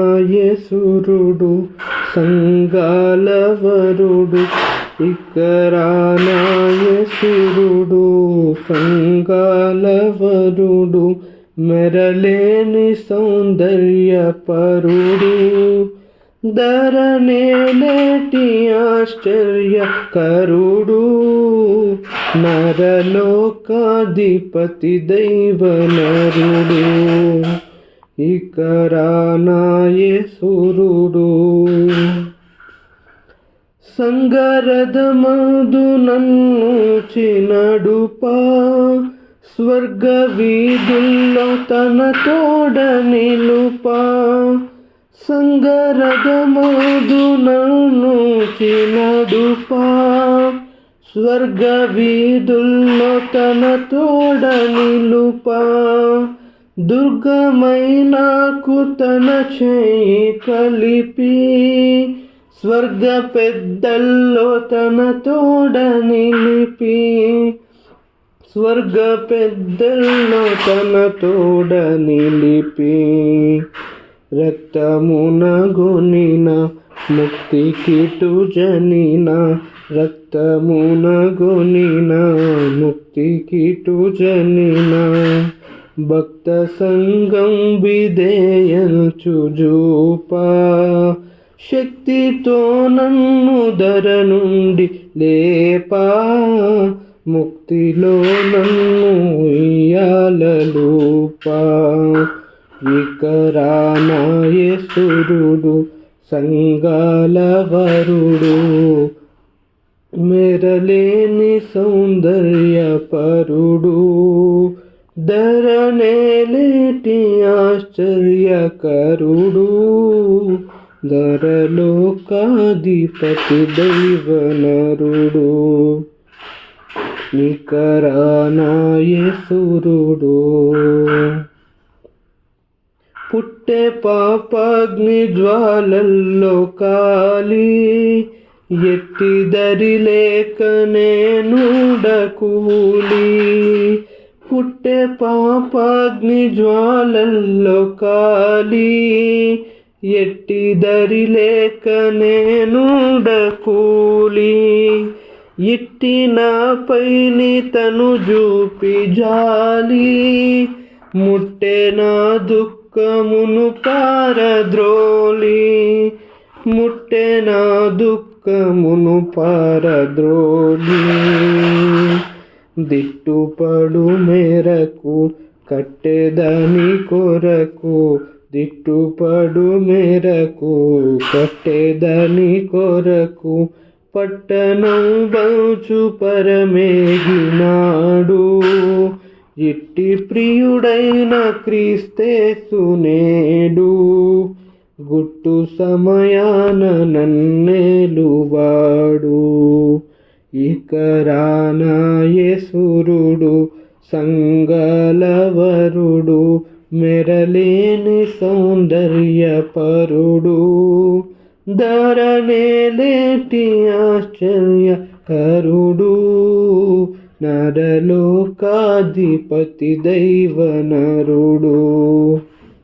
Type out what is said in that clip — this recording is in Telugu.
ఇకరానాయసురుడు సంగాలవరుడు ఇకరానాయసురుడు సంగాలవరుడు మెరలేని సౌందర్యపరుడు ధరణేలేటి ఆశ్చర్యకరుడు నరలోకాధిపతి దైవనరుడు ఇకరానాయసురుడు సంగరథమందు నన్ను చినడుపా స్వర్గ వీధుల్లో తన తోడ నిలుపా సంగరథమందు నన్ను చినడుపా స్వర్గ వీధుల్లో తన తోడ నిలుపా దుర్గమైనాకు తన చేయి కలిపి స్వర్గ పెద్దల్లో తన తోడ నిలిపి స్వర్గ పెద్దల్లో తన తోడ నిలిపి రక్తమున గొనిన ముక్తి కిటు జనిన రక్తమున గొనిన ముక్తి కిటు జనిన భక్త సంగం విధేయంచుజూపా శక్తితో నన్ను ధర నుండి లేపా ముక్తిలో నన్ను ఇయ్యాలలూపా ఇకరానాయసురుడు సంగాలవరుడు మెరలేని సౌందర్యపరుడు ధరణేలేటి ఆశ్చర్యకరుడు ధరలోకాధిపతి దైవనరుడు ఇకరానాయసురుడు పుట్టే పాపాగ్ని జ్వాలల్లో కాలి ఎట్టి దరి లేక నేనుడకూలి పుట్టే పాపాగ్ని జ్వాలల్లో కాలి ఎట్టి దరి లేక నేనుడకూలి ఇట్టి నాపైని తను చూపి జాలి ముట్టె నా దుఃఖమును పారద్రోలి ముట్టె నా దుఃఖమును పారద్రోలి దిట్టుపడు మేరకు కట్టెదని కొరకు దిట్టుపడు మేరకు కట్టెదని కొరకు పట్టణం బౌచు పరమేగినాడు ఇట్టి ప్రియుడైన క్రీస్తేసునేడు గుట్టు సమయాన నన్నేలువాడు ఇకరానాయసురుడు సంగాలవరుడు మెరలేని సౌందర్యపరుడు ధరణేలేటి ఆశ్చర్యకరుడు నరలోకాధిపతి దైవనరుడు